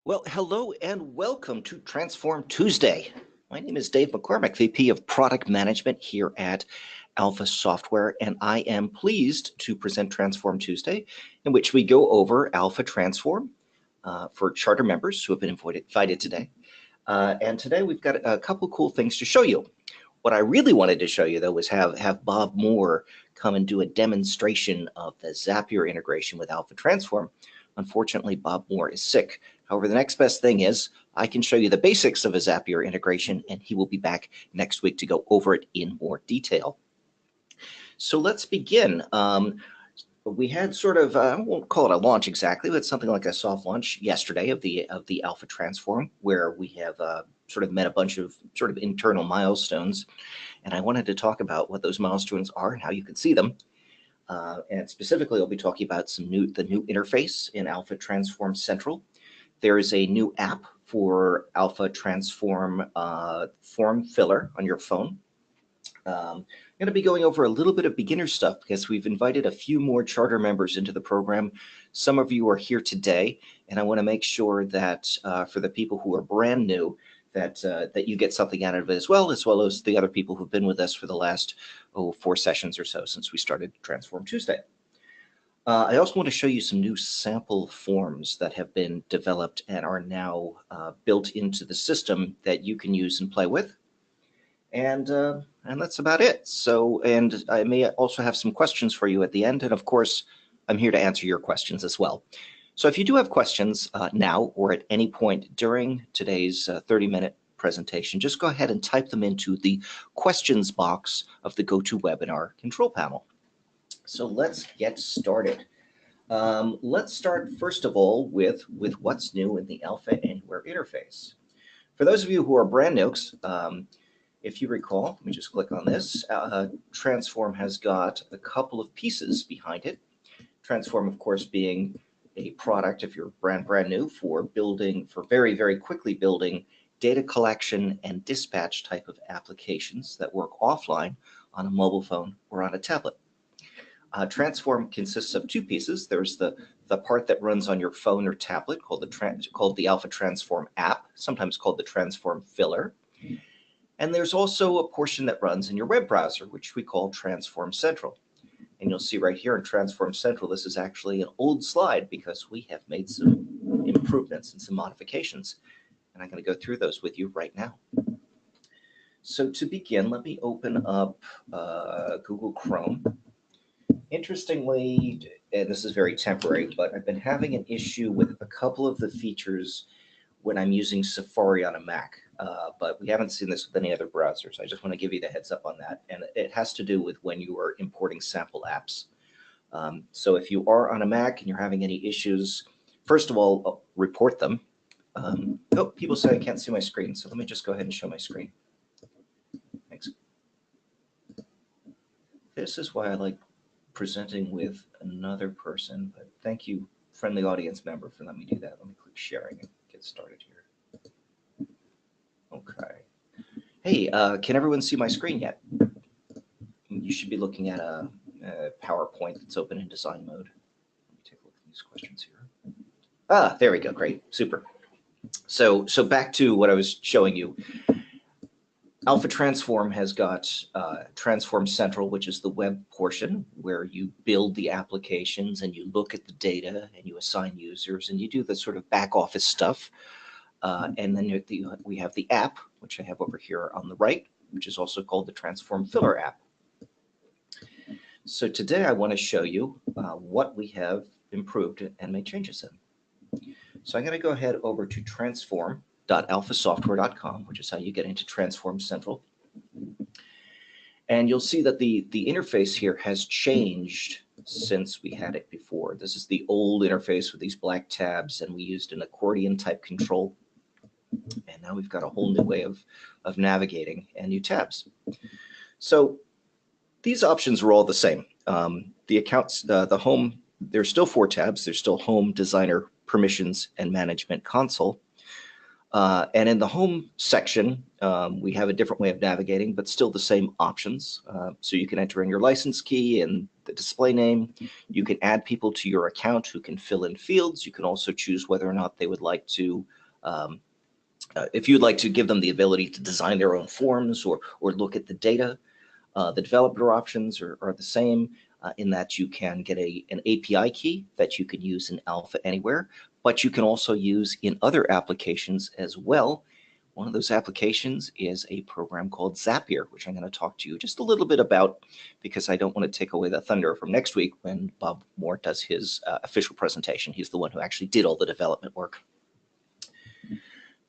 Well, hello and welcome to Transform Tuesday. My name is Dave McCormick, VP of Product Management here at Alpha Software, and I am pleased to present Transform Tuesday, in which we go over Alpha Transform for charter members who have been invited today. And today we've got a couple cool things to show you. What I really wanted to show you, though, was have Bob Moore come and do a demonstration of the Zapier integration with Alpha Transform. Unfortunately, Bob Moore is sick. However, the next best thing is I can show you the basics of a Zapier integration, and he will be back next week to go over it in more detail. So let's begin. We had sort of, I won't call it a launch exactly, but something like a soft launch yesterday of the Alpha Transform, where we have sort of met a bunch of sort of internal milestones. And I wanted to talk about what those milestones are and how you can see them. And specifically, I'll be talking about the new interface in Alpha Transform Central. There is a new app for Alpha Transform form filler on your phone. I'm going to be going over a little bit of beginner stuff because we've invited a few more charter members into the program. Some of you are here today, and I want to make sure that for the people who are brand new, that you get something out of it as well as the other people who've been with us for the last 4 sessions or so since we started Transform Tuesday. I also want to show you some new sample forms that have been developed and are now built into the system that you can use and play with. And that's about it. So, and I may also have some questions for you at the end. And of course, I'm here to answer your questions as well. So if you do have questions now or at any point during today's 30-minute presentation, just go ahead and type them into the questions box of the GoToWebinar control panel. So let's get started. Let's start first of all with what's new in the Alpha Anywhere interface. For those of you who are brand new, if you recall, let me just click on this. Transform has got a couple of pieces behind it. Transform, of course, being a product, if you're brand new, for very quickly building data collection and dispatch type of applications that work offline on a mobile phone or on a tablet. Transform consists of 2 pieces. There's the part that runs on your phone or tablet called the Alpha Transform app, sometimes called the Transform Filler. And there's also a portion that runs in your web browser, which we call Transform Central. And you'll see right here in Transform Central, this is actually an old slide because we have made some improvements and some modifications. And I'm going to go through those with you right now. So to begin, let me open up Google Chrome. Interestingly, and this is very temporary, but I've been having an issue with a couple of the features when I'm using Safari on a Mac, but we haven't seen this with any other browsers. I just want to give you the heads up on that, and it has to do with when you are importing sample apps. So if you are on a Mac and you're having any issues, first of all, report them. Oh, people say I can't see my screen, so let me just go ahead and show my screen. Thanks. This is why I like presenting with another person, but thank you, friendly audience member, for letting me do that. Let me click sharing and get started here. Okay. Hey, can everyone see my screen yet? You should be looking at a PowerPoint that's open in design mode. Let me take a look at these questions here. Ah, there we go. Great. Super. So back to what I was showing you. Alpha Transform has got Transform Central, which is the web portion where you build the applications and you look at the data and you assign users and you do the sort of back office stuff. And then we have the app, which I have over here on the right, which is also called the Transform Filler app. So today I want to show you what we have improved and made changes in. So I'm going to go ahead over to transform.alphasoftware.com, which is how you get into Transform Central. And you'll see that the interface here has changed since we had it before. This is the old interface with these black tabs, and we used an accordion type control. And now we've got a whole new way of navigating and new tabs. So these options are all the same. The accounts, the home, there's still 4 tabs. There's still Home, Designer, Permissions, and Management Console. And in the home section, we have a different way of navigating, but still the same options. So you can enter in your license key and the display name. You can add people to your account who can fill in fields. You can also choose whether or not they would like to, if you'd like to give them the ability to design their own forms or look at the data. The developer options are the same in that you can get an API key that you can use in Alpha Anywhere, but you can also use in other applications as well. One of those applications is a program called Zapier, which I'm going to talk to you just a little bit about because I don't want to take away the thunder from next week when Bob Moore does his official presentation. He's the one who actually did all the development work.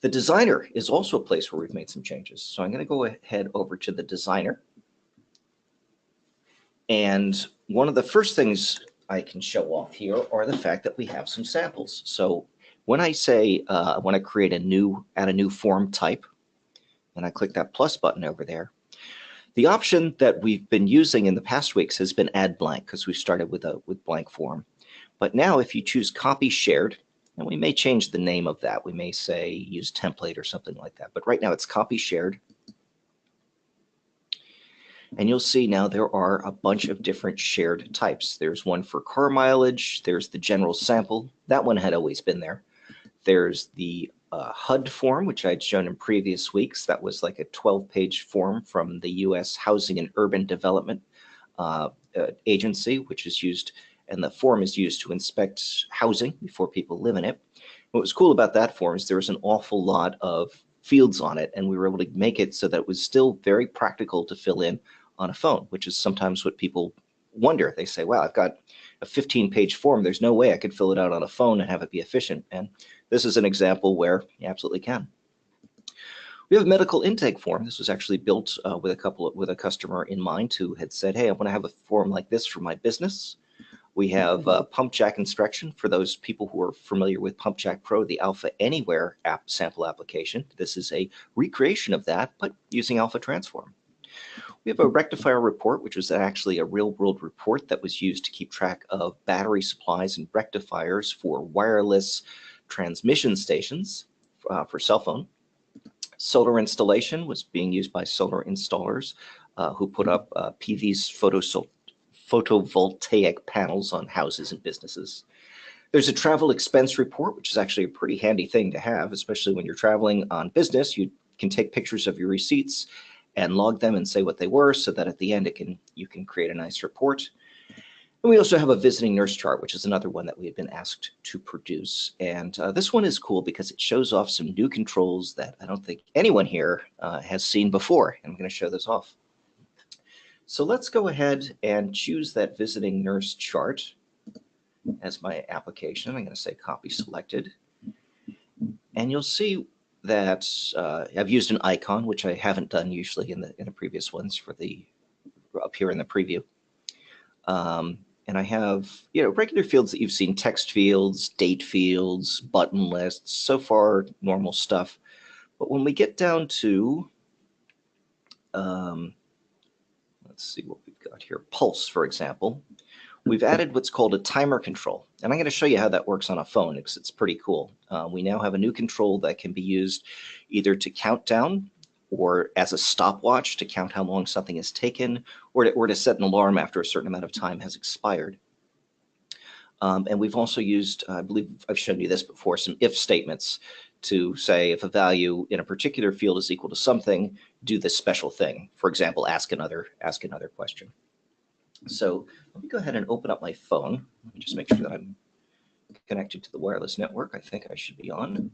The designer is also a place where we've made some changes. So I'm going to go ahead over to the designer. And one of the first things I can show off here are the fact that we have some samples. So when I say I want to create add a new form type, and I click that plus button over there, the option that we've been using in the past weeks has been add blank because we started with blank form. But now if you choose copy shared, and we may change the name of that, we may say use template or something like that. But right now it's copy shared. And you'll see now there are a bunch of different shared types. There's one for car mileage. There's the general sample. That one had always been there. There's the HUD form, which I'd shown in previous weeks. That was like a 12-page form from the U.S. Housing and Urban Development Agency, which is used, and the form is used to inspect housing before people live in it. What was cool about that form is there was an awful lot of fields on it, and we were able to make it so that it was still very practical to fill in on a phone, which is sometimes what people wonder. They say, wow, I've got a 15-page form. There's no way I could fill it out on a phone and have it be efficient. And this is an example where you absolutely can. We have a medical intake form. This was actually built with a customer in mind who had said, hey, I want to have a form like this for my business. We have Pump Jack instruction for those people who are familiar with Pump Jack Pro, the Alpha Anywhere app sample application. This is a recreation of that, but using Alpha TransForm. We have a rectifier report, which was actually a real-world report that was used to keep track of battery supplies and rectifiers for wireless transmission stations for cell phone. Solar installation was being used by solar installers who put up PV's photovoltaic panels on houses and businesses. There's a travel expense report, which is actually a pretty handy thing to have, especially when you're traveling on business. You can take pictures of your receipts and log them and say what they were so that at the end you can create a nice report. And we also have a visiting nurse chart, which is another one that we have been asked to produce. And this one is cool because it shows off some new controls that I don't think anyone here has seen before. And I'm going to show this off. So let's go ahead and choose that visiting nurse chart as my application. I'm going to say copy selected. And you'll see that I've used an icon, which I haven't done usually in the previous ones for up here in the preview. And I have regular fields that you've seen: text fields, date fields, button lists. So far, normal stuff. But when we get down to let's see what we've got here. Pulse, for example. We've added what's called a timer control. And I'm going to show you how that works on a phone because it's pretty cool. We now have a new control that can be used either to count down or as a stopwatch to count how long something has taken, or to set an alarm after a certain amount of time has expired. And we've also used, I believe I've shown you this before, some if statements to say if a value in a particular field is equal to something, do this special thing. For example, ask another question. So let me go ahead and open up my phone. Let me just make sure that I'm connected to the wireless network. I think I should be on.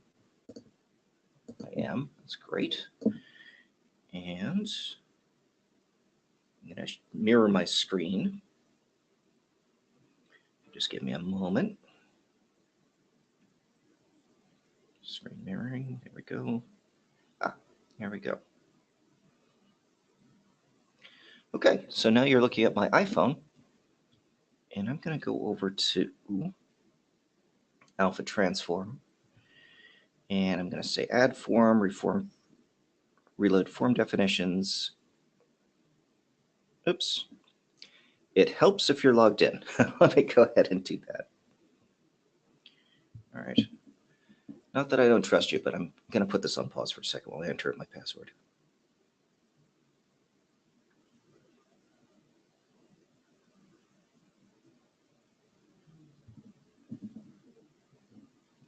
I am. That's great. And I'm going to mirror my screen. Just give me a moment. Screen mirroring. There we go. There we go. Okay, so now you're looking at my iPhone, and I'm going to go over to Alpha TransForm, and I'm going to say add form, reload form definitions. Oops. It helps if you're logged in. Let me go ahead and do that. All right. Not that I don't trust you, but I'm going to put this on pause for a second while I enter my password.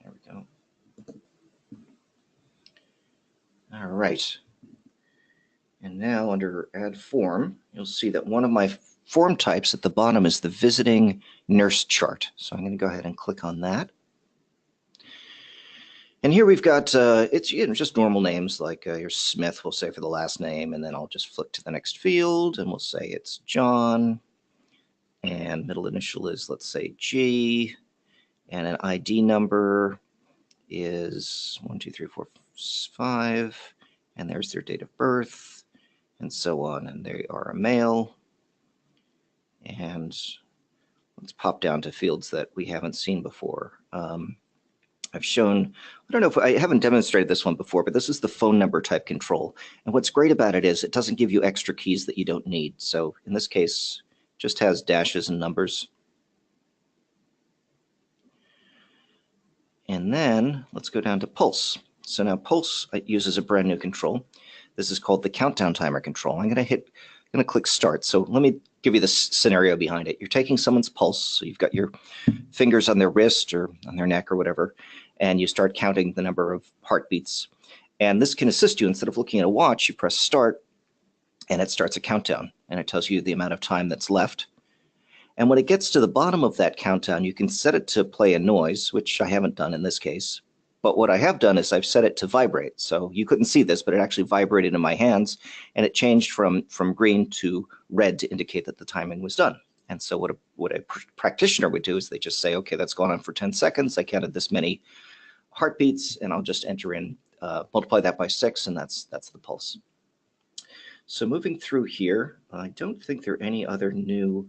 There we go. All right. And now under Add Form, you'll see that one of my form types at the bottom is the Visiting Nurse Chart. So I'm going to go ahead and click on that. And here we've got, it's just normal names like here's Smith, we'll say for the last name, and then I'll just flick to the next field and we'll say it's John, and middle initial is, let's say, G, and an ID number is 1, 2, 3, 4, 5, and there's their date of birth, and so on, and they are a male. And let's pop down to fields that we haven't seen before. I've shown, I don't know if I haven't demonstrated this one before, but this is the phone number type control. And what's great about it is it doesn't give you extra keys that you don't need. So in this case, it just has dashes and numbers. And then let's go down to Pulse. So now Pulse uses a brand new control. This is called the countdown timer control. I'm going to click Start. So let me give you this scenario behind it. You're taking someone's pulse, so you've got your fingers on their wrist or on their neck or whatever, and you start counting the number of heartbeats. And this can assist you. Instead of looking at a watch, you press Start, and it starts a countdown, and it tells you the amount of time that's left. And when it gets to the bottom of that countdown, you can set it to play a noise, which I haven't done in this case. But what I have done is I've set it to vibrate. So you couldn't see this, but it actually vibrated in my hands, and it changed from green to red to indicate that the timing was done. And so what a practitioner would do is they just say, okay, that's gone on for 10 seconds. I counted this many heartbeats, and I'll just enter in, multiply that by 6, and that's the pulse. So moving through here, I don't think there are any other new,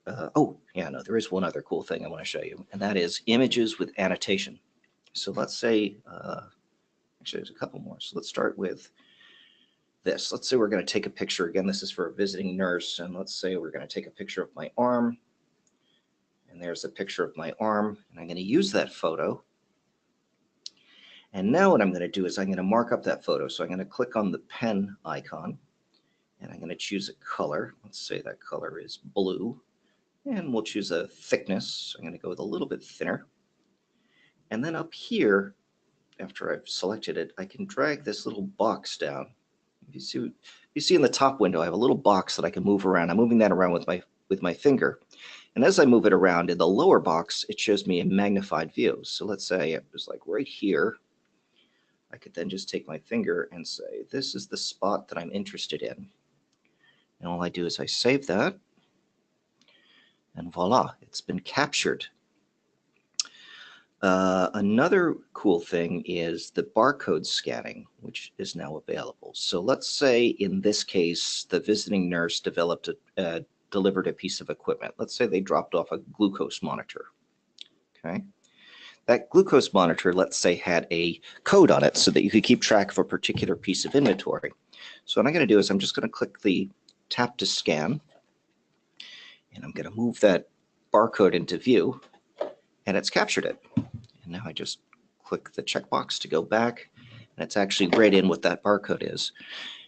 oh, yeah, no, there is one other cool thing I want to show you, and that is images with annotation. So let's say, actually there's a couple more. So let's start with this. Let's say we're going to take a picture. Again, this is for a visiting nurse. And let's say we're going to take a picture of my arm. And there's a picture of my arm. And I'm going to use that photo. And now what I'm going to do is I'm going to mark up that photo. So I'm going to click on the pen icon. And I'm going to choose a color. Let's say that color is blue. And we'll choose a thickness. I'm going to go with a little bit thinner. And then up here, after I've selected it, I can drag this little box down. You see in the top window, I have a little box that I can move around. I'm moving that around with my finger. And as I move it around in the lower box, it shows me a magnified view. So let's say it was like right here. I could then just take my finger and say, this is the spot that I'm interested in. And all I do is I save that. And voila, it's been captured. Another cool thing is the barcode scanning, which is now available. So let's say in this case, the visiting nurse delivered a piece of equipment. Let's say they dropped off a glucose monitor. Okay. That glucose monitor, let's say, had a code on it so that you could keep track of a particular piece of inventory. So what I'm going to do is I'm just going to click the tap to scan, and I'm going to move that barcode into view, and it's captured it. And now I just click the checkbox to go back, and it's actually read in what that barcode is.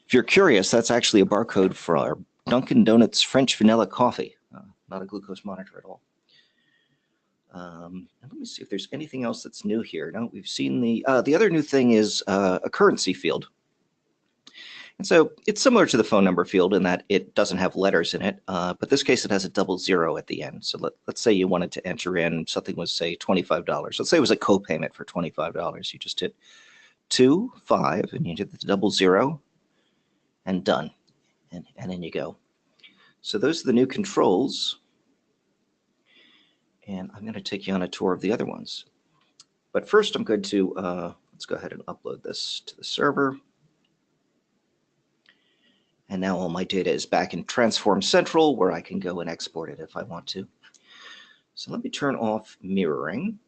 If you're curious, that's actually a barcode for our Dunkin' Donuts French vanilla coffee, not a glucose monitor at all. And let me see if there's anything else that's new here. No, we've seen the other new thing is a currency field. And so it's similar to the phone number field in that it doesn't have letters in it, but this case it has a 00 at the end. So let's say you wanted to enter in something was, say, $25. Let's say it was a co-payment for $25. You just hit 2, 5, and you hit the 00, and done. And in you go. So those are the new controls. And I'm going to take you on a tour of the other ones. But first I'm going to, let's go ahead and upload this to the server. And now all my data is back in TransForm Central, where I can go and export it if I want to. So let me turn off mirroring.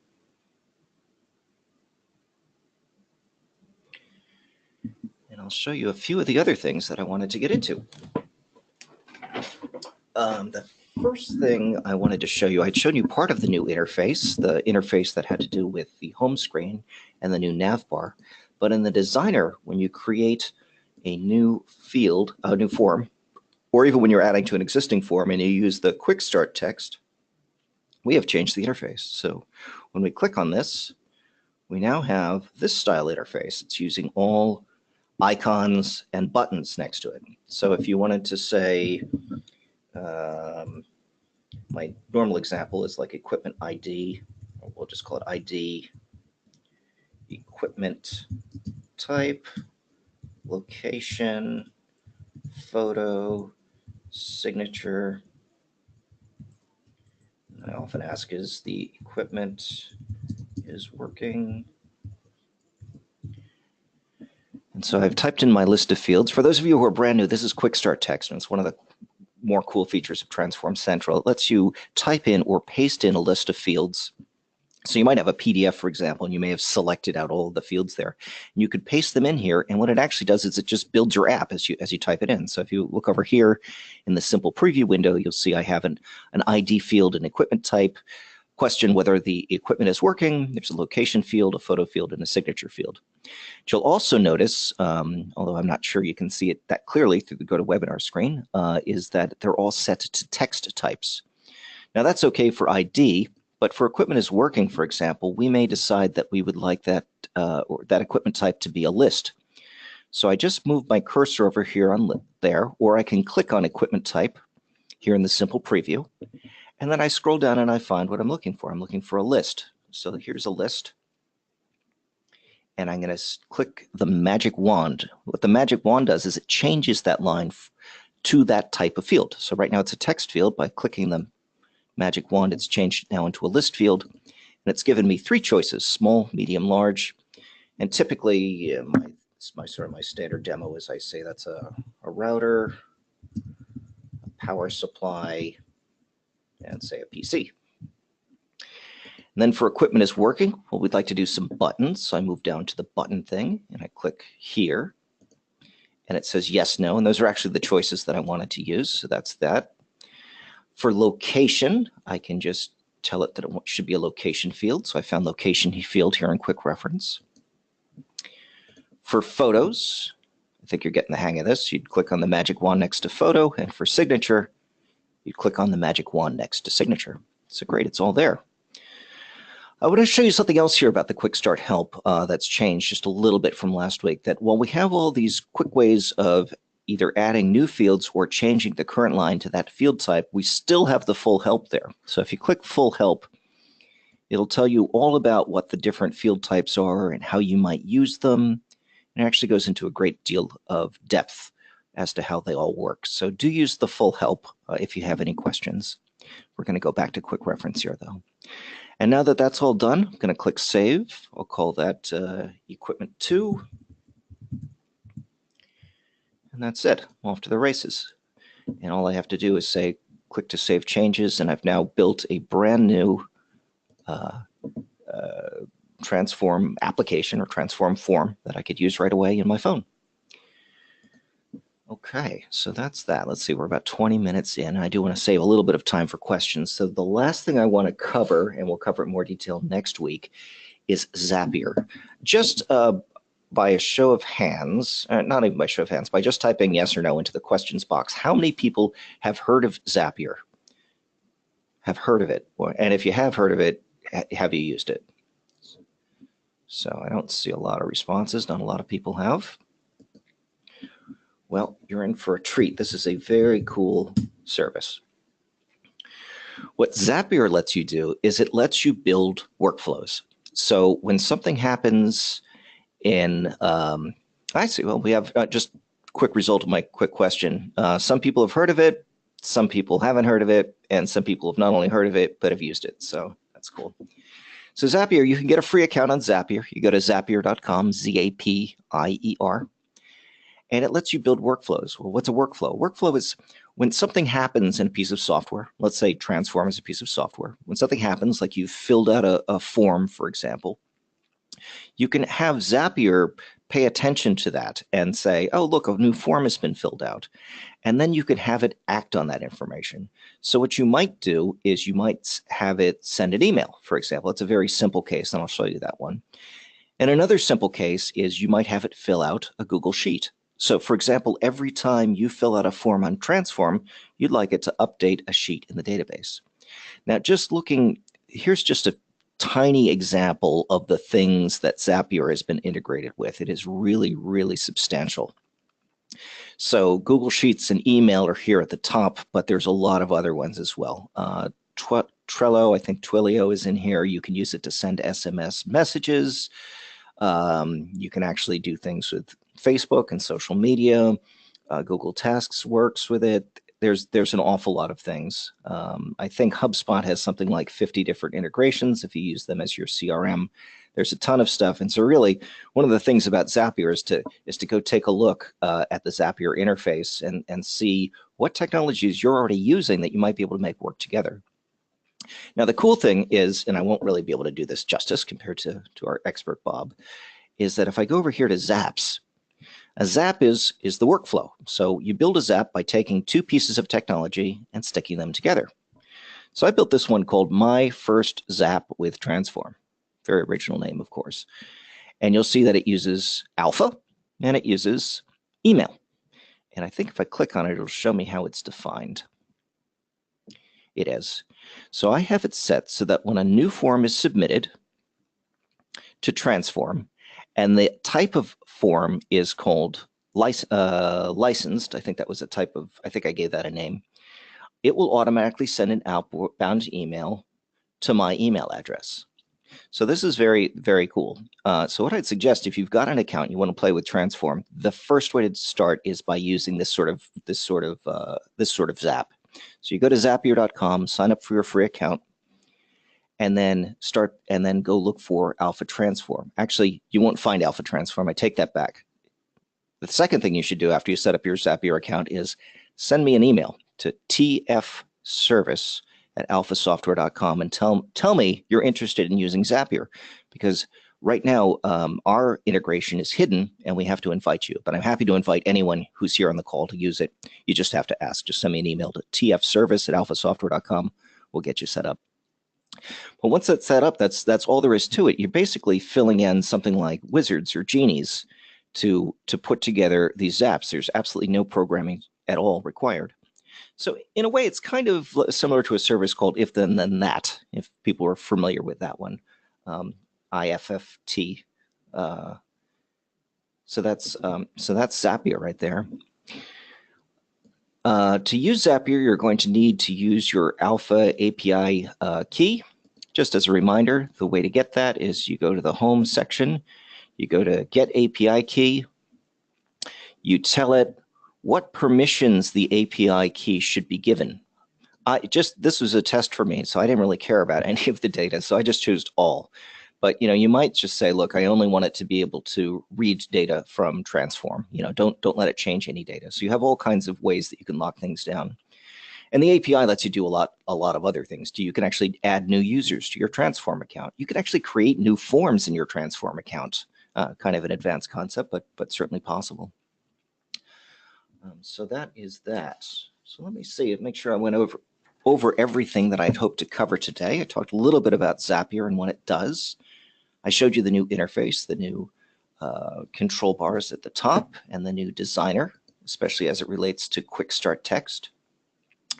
And I'll show you a few of the other things that I wanted to get into. The first thing I wanted to show you, I'd shown you part of the new interface, the interface that had to do with the home screen and the new nav bar. But in the designer, when you create a new field, a new form, or even when you're adding to an existing form and you use the QuickStart text, we have changed the interface. So when we click on this, we now have this style interface. It's using all icons and buttons next to it. So if you wanted to say, my normal example is like equipment ID, or we'll just call it ID, equipment type, location, photo, signature. I often ask, is the equipment is working? And so I've typed in my list of fields. For those of you who are brand new, this is QuickStart text, and it's one of the more cool features of Transform Central. It lets you type in or paste in a list of fields. So you might have a PDF, for example, and you may have selected out all of the fields there. And you could paste them in here, and what it actually does is it just builds your app as you type it in. So if you look over here in the simple preview window, you'll see I have an ID field, an equipment type, question whether the equipment is working. There's a location field, a photo field, and a signature field. You'll also notice, although I'm not sure you can see it that clearly through the GoToWebinar screen, is that they're all set to text types. Now that's okay for ID, but for equipment is working, for example, we may decide that we would like that or that equipment type to be a list. So I just move my cursor over here on there, or I can click on equipment type here in the simple preview, and then I scroll down and I find what I'm looking for. I'm looking for a list. So here's a list. And I'm going to click the magic wand. What the magic wand does is it changes that line to that type of field. So right now it's a text field. By clicking the magic wand, it's changed now into a list field. And it's given me 3 choices: small, medium, large. And typically, my standard demo is I say that's a router, a power supply, and say a PC. And then for equipment is working, well, we'd like to do some buttons. So I move down to the button thing and I click here. And it says yes, no. And those are actually the choices that I wanted to use. So that's that. For location, I can just tell it that it should be a location field. So I found location field here in Quick Reference. For photos, I think you're getting the hang of this. You'd click on the magic wand next to photo. And for signature, you'd click on the magic wand next to signature. So great, it's all there. I want to show you something else here about the QuickStart help that's changed just a little bit from last week. That while we have all these quick ways of either adding new fields or changing the current line to that field type, we still have the full help there. So if you click full help, it'll tell you all about what the different field types are and how you might use them. And it actually goes into a great deal of depth as to how they all work. So do use the full help if you have any questions. We're going to go back to Quick Reference here, though. And now that that's all done, I'm going to click Save. I'll call that Equipment 2. And that's it. I'm off to the races. And all I have to do is say, click to Save Changes, and I've now built a brand new Transform application or Transform form that I could use right away in my phone. Okay, so that's that. Let's see, we're about 20 minutes in. I do want to save a little bit of time for questions. So the last thing I want to cover, and we'll cover it in more detail next week, is Zapier. Just by a show of hands, not even by show of hands, by just typing yes or no into the questions box, how many people have heard of Zapier? Have heard of it? And if you have heard of it, have you used it? So I don't see a lot of responses. Not a lot of people have. Well, you're in for a treat. This is a very cool service. What Zapier lets you do is it lets you build workflows. So when something happens in, I see, well, we have just quick result of my quick question. Some people have heard of it, some people haven't heard of it, and some people have not only heard of it, but have used it. So that's cool. So Zapier, you can get a free account on Zapier. You go to zapier.com, Z-A-P-I-E-R. And it lets you build workflows. Well, what's a workflow? Workflow is when something happens in a piece of software. Let's say Transform is a piece of software. When something happens, like you've filled out a form, for example, You can have Zapier pay attention to that and say, oh, look, a new form has been filled out. And then you can have it act on that information. So what you might do is you might have it send an email, for example. It's a very simple case, and I'll show you that one. And another simple case is you might have it fill out a Google Sheet. So for example, every time you fill out a form on TransForm, you'd like it to update a sheet in the database. Now, just looking, here's just a tiny example of the things that Zapier has been integrated with. It is really, really substantial. So Google Sheets and email are here at the top, but there's a lot of other ones as well. Trello, I think Twilio is in here. You can use it to send SMS messages. You can actually do things with Facebook and social media. Google Tasks works with it. There's an awful lot of things. I think HubSpot has something like 50 different integrations if you use them as your CRM. There's a ton of stuff. And so really, one of the things about Zapier is to go take a look at the Zapier interface and see what technologies you're already using that you might be able to make work together. Now, the cool thing is, and I won't really be able to do this justice compared to our expert Bob, is that if I go over here to Zaps, a Zap is the workflow. So you build a Zap by taking two pieces of technology and sticking them together. So I built this one called My First Zap with TransForm. Very original name, of course. And you'll see that it uses Alpha and it uses email. And I think if I click on it, it'll show me how it's defined. It is. So I have it set so that when a new form is submitted to TransForm, and the type of form is called licensed, I think that was a type of, I think I gave that a name, it will automatically send an outbound email to my email address. So this is very, very cool. So what I'd suggest, if you've got an account, you want to play with TransForm, the first way to start is by using this sort of Zap. So you go to Zapier.com, sign up for your free account, and then go look for Alpha TransForm. Actually, you won't find Alpha TransForm. I take that back. The second thing you should do after you set up your Zapier account is send me an email to tfservice@alphasoftware.com and tell me you're interested in using Zapier, because right now our integration is hidden and we have to invite you. But I'm happy to invite anyone who's here on the call to use it. You just have to ask. Just send me an email to tfservice@alphasoftware.com. We'll get you set up. But once that's set up, that's all there is to it. You're basically filling in something like wizards or genies to put together these Zaps. There's absolutely no programming at all required. So in a way, it's kind of similar to a service called If Then Then That, if people are familiar with that one, IFFT. So that's Zapier right there. To use Zapier, you're going to need to use your Alpha API key. Just as a reminder, the way to get that is you go to the Home section, you go to Get API Key, you tell it what permissions the API key should be given. This was a test for me, so I didn't really care about any of the data, so I just chose all. But you might just say, look, I only want it to be able to read data from TransForm. Don't let it change any data. So you have all kinds of ways that you can lock things down. And the API lets you do a lot of other things. You can actually add new users to your TransForm account. You can actually create new forms in your TransForm account. Kind of an advanced concept, but certainly possible. So that is that. So let me see, make sure I went over everything that I'd hoped to cover today. I talked a little bit about Zapier and what it does. I showed you the new interface, the new control bars at the top, and the new designer, especially as it relates to QuickStart text.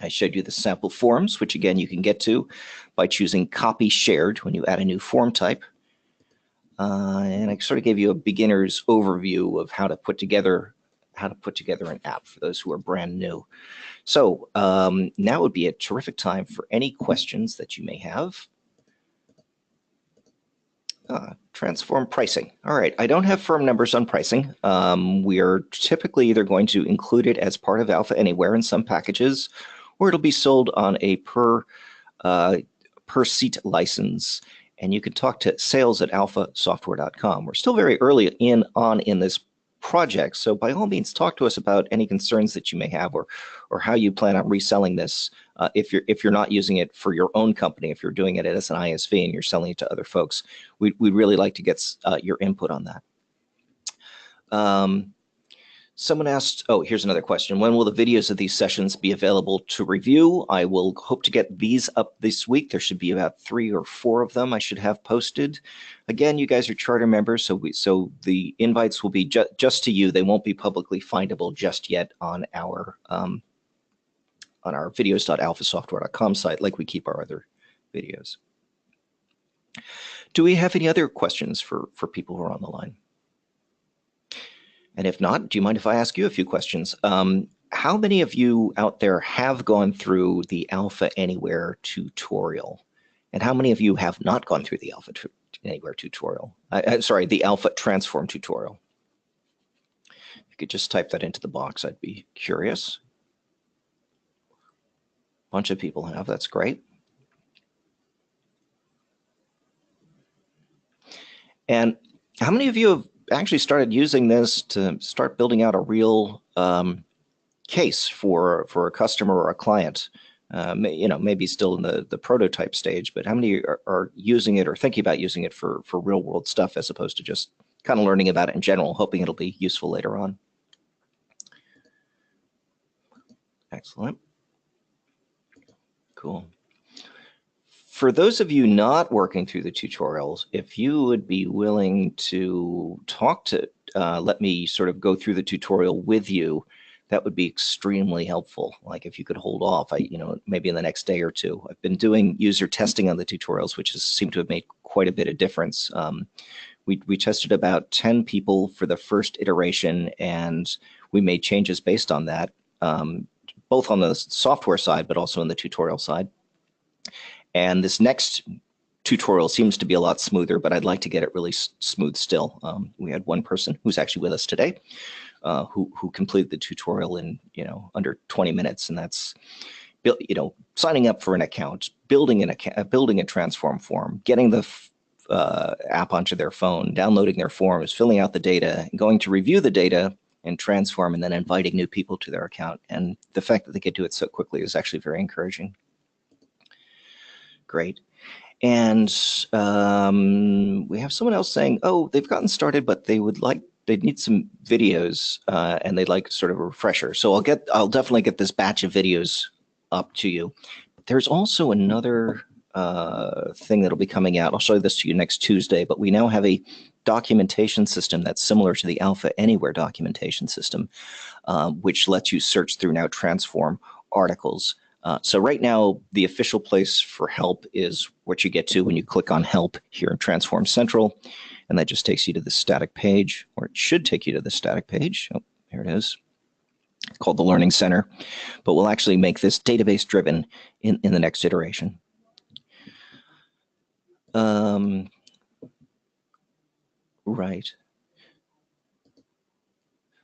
I showed you the sample forms, which again you can get to by choosing Copy Shared when you add a new form type. And I sort of gave you a beginner's overview of how to put together an app for those who are brand new. So now would be a terrific time for any questions that you may have. TransForm pricing. All right, I don't have firm numbers on pricing. We are typically either going to include it as part of Alpha Anywhere in some packages, or it'll be sold on a per seat license. And you can talk to sales@alphasoftware.com. We're still very early in this projects. So by all means, talk to us about any concerns that you may have, or how you plan on reselling this. If you're not using it for your own company, if you're doing it as an ISV and you're selling it to other folks, we'd really like to get your input on that. Someone asked, oh, here's another question. When will the videos of these sessions be available to review? I will hope to get these up this week. There should be about 3 or 4 of them I should have posted. Again, you guys are charter members, so the invites will be just to you. They won't be publicly findable just yet on our videos.alphasoftware.com site, like we keep our other videos. Do we have any other questions for people who are on the line? And if not, do you mind if I ask you a few questions? How many of you out there have gone through the Alpha Anywhere tutorial? And how many of you have not gone through the Alpha Anywhere tutorial? Sorry, the Alpha TransForm tutorial. If you could just type that into the box, I'd be curious. A bunch of people have, that's great. And how many of you have actually started using this to start building out a real case for a customer or a client? Maybe still in the prototype stage, but how many are using it or thinking about using it for real world stuff, as opposed to just kind of learning about it in general, hoping it'll be useful later on? Excellent. Cool. For those of you not working through the tutorials, if you would be willing to talk to, let me sort of go through the tutorial with you, that would be extremely helpful. Like if you could hold off, maybe in the next day or two. I've been doing user testing on the tutorials, which has seemed to have made quite a bit of difference. We tested about 10 people for the first iteration, and we made changes based on that, both on the software side, but also on the tutorial side. And this next tutorial seems to be a lot smoother, but I'd like to get it really smooth still. We had one person who's actually with us today who completed the tutorial in under 20 minutes, and that's signing up for an account, building a TransForm form, getting the app onto their phone, downloading their forms, filling out the data, going to review the data and TransForm, and then inviting new people to their account. And the fact that they could do it so quickly is actually very encouraging. Great. And we have someone else saying, oh, they've gotten started, but they need some videos and they'd like sort of a refresher. So I'll definitely get this batch of videos up to you. There's also another thing that'll be coming out. I'll show this to you next Tuesday, but we now have a documentation system that's similar to the Alpha Anywhere documentation system, which lets you search through now TransForm articles. So right now, the official place for help is what you get to when you click on help here in TransForm Central, and that just takes you to the static page, or it should take you to the static page. Oh, here it is. It's called the Learning Center, but we'll actually make this database driven in the next iteration. Right.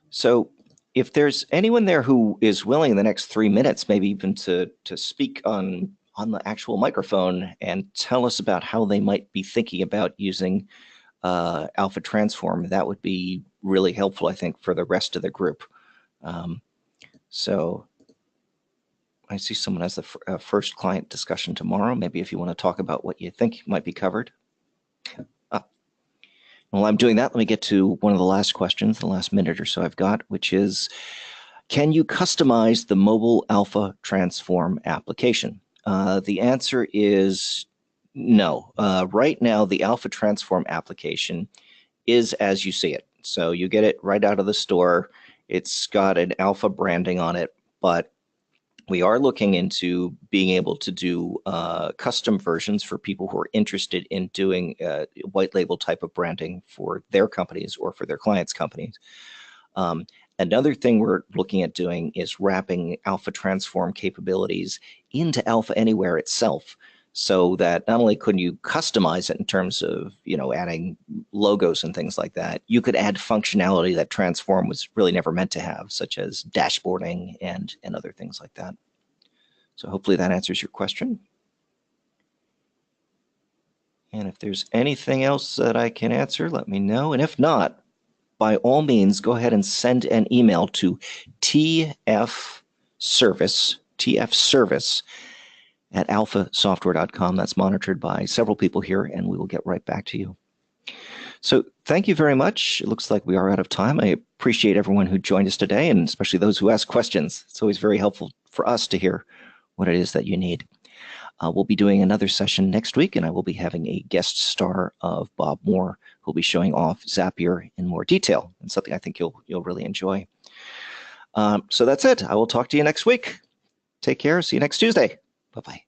So if there's anyone there who is willing in the next 3 minutes, maybe even to speak on the actual microphone and tell us about how they might be thinking about using Alpha TransForm, that would be really helpful, I think, for the rest of the group. So I see someone has the first client discussion tomorrow. Maybe if you want to talk about what you think might be covered. While I'm doing that, let me get to one of the last questions, the last minute or so I've got, which is, can you customize the mobile Alpha TransForm application? The answer is no. Right now, the Alpha TransForm application is as you see it. So you get it right out of the store. It's got an Alpha branding on it, but we are looking into being able to do custom versions for people who are interested in doing white label type of branding for their companies or for their clients' companies. Another thing we're looking at doing is wrapping Alpha TransForm capabilities into Alpha Anywhere itself, so that not only could you customize it in terms of adding logos and things like that, you could add functionality that TransForm was really never meant to have, such as dashboarding and other things like that. So hopefully that answers your question. And if there's anything else that I can answer, let me know. And if not, by all means, go ahead and send an email to tfservice at alphasoftware.com. That's monitored by several people here, and we will get right back to you. So thank you very much. It looks like we are out of time. I appreciate everyone who joined us today, and especially those who asked questions. It's always very helpful for us to hear what it is that you need. We'll be doing another session next week, and I will be having a guest star of Bob Moore, who will be showing off Zapier in more detail, and something I think you'll really enjoy. So that's it. I will talk to you next week. Take care. See you next Tuesday. Bye-bye.